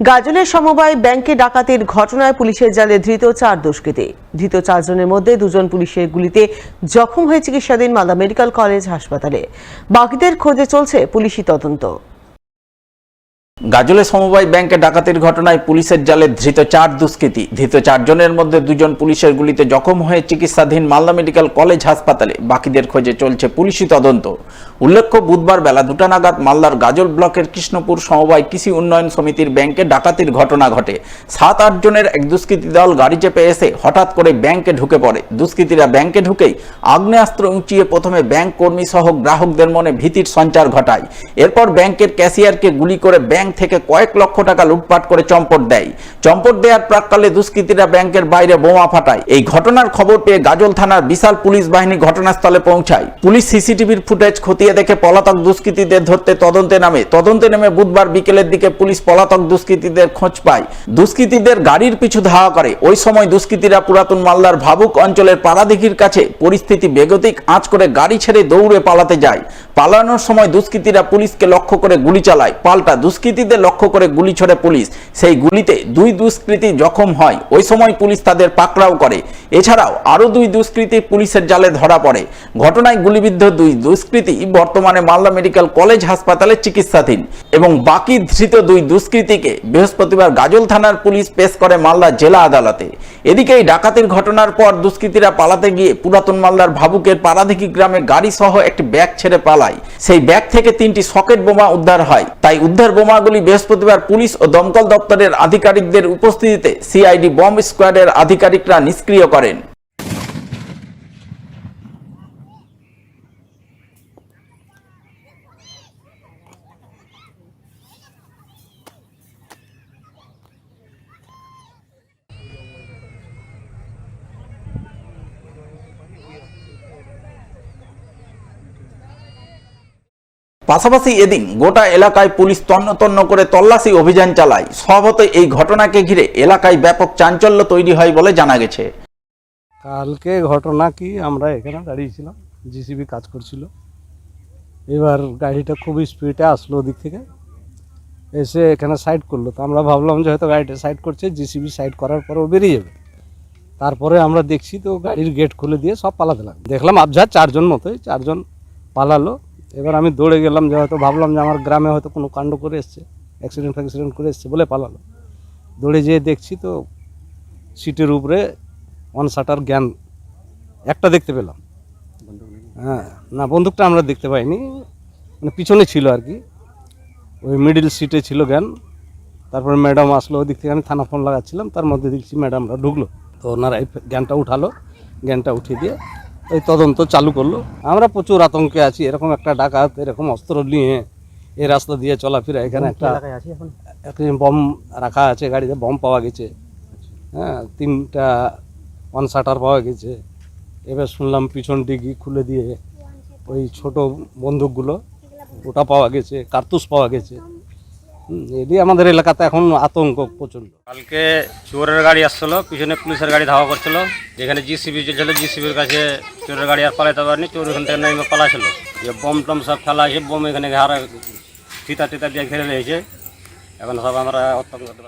গাজলের সমবায় ব্যাংকে ডাকাতির ঘটনায় পুলিশের জালে ধৃত 4 দুষ্কৃতী। ধৃত 4 জনের মধ্যে 2 জন পুলিশের গুলিতে জখম হয়ে চিকিৎসাধীন মালদা মেডিকেল কলেজ হাসপাতালে। বাকিদের খোঁজে চলছে পুলিশি তদন্ত। গাজলে সমবায় ব্যাংকে ডাকাতির ঘটনায় পুলিশের জালে ধৃত 4 দুষ্কৃতী। ধৃত 4 জনের মধ্যে 2 জন পুলিশের গুলিতে জখম হয়ে চিকিৎসাধীন মালদা মেডিকেল কলেজ হাসপাতালে। বাকিদের খোঁজে চলছে পুলিশি তদন্ত। উল্লেখ্য, বুধবার বেলা 2টা নাগাদ মালদার গাজল ব্লকের কৃষ্ণপুর সমবায় কৃষি উন্নয়ন সমিতির ব্যাংকে ডাকাতির ঘটনা ঘটে। 7-8 জনের এক দুষ্কৃতী দল গাড়ি চেপে এসে হঠাৎ করে ব্যাংকে ঢুকে পড়ে। দুষ্কৃতীরা ব্যাংকে ঢুকেই আগ্নেয়াস্ত্র উঁচিয়ে প্রথমে ব্যাংক কর্মী সহ গ্রাহকদের মনে ভীতির সঞ্চার ঘটায়। এরপর ব্যাংকের ক্যাশিয়ারকে গুলি করে ব্যাংক থেকে কয়েক লক্ষ টাকা লুটপাট করে চম্পট দেয়। চম্পট দেওয়ার প্রাক্কালে দুষ্কৃতীরা ব্যাংকের বাইরে বোমা ফাটায়। এই ঘটনার খবর পেয়ে গাজল থানার বিশাল পুলিশ বাহিনী ঘটনাস্থলে পৌঁছায়। পুলিশ সিসিটিভির ফুটেজ খতিয়ে দেখে পলাতক দুষ্কৃতীদের ধরতে তদন্তে নেমে বুধবার বিকেলের দিকে পুলিশ পলাতক দুষ্কৃতীদের খোঁজ পায়। দুষ্কৃতীদের গাড়ির পিছু ধাওয়া করে। ওই সময় দুষ্কৃতীরা পুরাতন মালদার ভাবুক অঞ্চলের পাড়াদিঘির কাছে পরিস্থিতি বেগতিক আঁচ করে গাড়ি ছেড়ে দৌড়ে পালাতে যায়। পালানোর সময় দুষ্কৃতীরা পুলিশকে লক্ষ্য করে গুলি চালায়। পাল্টা দুষ্কৃতীদের লক্ষ্য করে গুলি ছোড়ে পুলিশ। সেই গুলিতে 2 দুষ্কৃতী জখম হয়। ওই সময় পুলিশ তাদের পাকড়াও করে। এছাড়াও আরো 2 দুষ্কৃতী পুলিশের জালে ধরা পড়ে। ঘটনায় গুলিবিদ্ধ 2 দুষ্কৃতী বর্তমানে মালদা মেডিকেল কলেজ হাসপাতালে চিকিৎসাধীন এবং বাকি ধৃত 2 দুষ্কৃতীকে বৃহস্পতিবার গাজল থানার পুলিশ পেশ করে মালদা জেলা আদালতে। এদিকে এই ডাকাতির ঘটনার পর দুষ্কৃতীরা পালাতে গিয়ে পুরাতন মালদার ভাবুকের পাড়াদিঘি গ্রামে গাড়ি সহ একটি ব্যাগ ছেড়ে পালায়। সেই ব্যাগ থেকে 3টি সকেট বোমা উদ্ধার হয়। তাই উদ্ধার বোমাগুলি বৃহস্পতিবার পুলিশ ও দমকল দপ্তরের আধিকারিকদের উপস্থিতিতে সিআইডি বম্ব স্কোয়াডের আধিকারিকরা নিষ্ক্রিয় করেন। পাশাপাশি এদিন গোটা এলাকায় পুলিশ তন্ন করে তল্লাশি অভিযান চালায়। স্বভাবতই এই ঘটনাকে ঘিরে এলাকায় ব্যাপক চাঞ্চল্য তৈরি হয় বলে জানা গেছে। কালকে ঘটনা কি, আমরা এখানে দাঁড়িয়েছিলাম, জিসিবি কাজ করছিল। এবার গাড়িটা খুব স্পিডে আসলো ওদিক থেকে, এসে এখানে সাইড করলো। তো আমরা ভাবলাম যে হয়তো গাড়িটা সাইড করছে, জিসিবি সাইড করার পর ও বেরিয়ে যাবে। তারপরে আমরা দেখছি তো গাড়ির গেট খুলে দিয়ে সব পালাতে লাগলো। দেখলাম আবঝার 4 জন মতোই, 4 জন পালালো। এবার আমি দৌড়ে গেলাম, যে হয়তো ভাবলাম যে আমার গ্রামে হয়তো কোনো কাণ্ড করে এসছে, অ্যাক্সিডেন্ট করে এসছে বলে পালালো। দৌড়ে যেয়ে দেখছি তো সিটের উপরে ওয়ান শাটার গ্যান একটা দেখতে পেলাম। হ্যাঁ, না বন্দুকটা আমরা দেখতে পাইনি, মানে পিছনে ছিল আর কি, ওই মিডিল সিটে ছিল জ্ঞান। তারপরে ম্যাডাম আসলো ওদিক থেকে, আমি থানা ফোন লাগাচ্ছিলাম, তার মধ্যে দেখছি ম্যাডামরা ঢুকলো। তো ওনারা এই জ্ঞানটা উঠালো, জ্ঞানটা উঠিয়ে দিয়ে ওই তদন্ত চালু করলো। আমরা প্রচুর আতঙ্কে আছি, এরকম একটা ডাকাত এরকম অস্ত্র নিয়ে এই রাস্তা দিয়ে চলাফেরা। এখানে একটা বম রাখা আছে, গাড়িতে বম পাওয়া গেছে। হ্যাঁ, 3টা ওয়ান শাটার পাওয়া গেছে। এবার শুনলাম পিছন ডিগি খুলে দিয়ে ওই ছোট বন্দুকগুলো ওটা পাওয়া গেছে, কার্তুস পাওয়া গেছে। এটি আমাদের এলাকাতে এখন আতঙ্ক প্রচণ্ড। কালকে চোরের গাড়ি আসছিল, পিছনে পুলিশের গাড়ি ধাওয়া করছিল। যেখানে জিসিবি চলছিল, জিসিবির কাছে চোরের গাড়ি আর পালাতে পারেনি। চোর ওখান থেকে নেমে পালাছিল। যে বম টম সব ফেলা আছে, বম এখানে ফিতা টিতা দিয়ে ঘিরে রয়েছে। এখন সব আমরা অত্যন্ত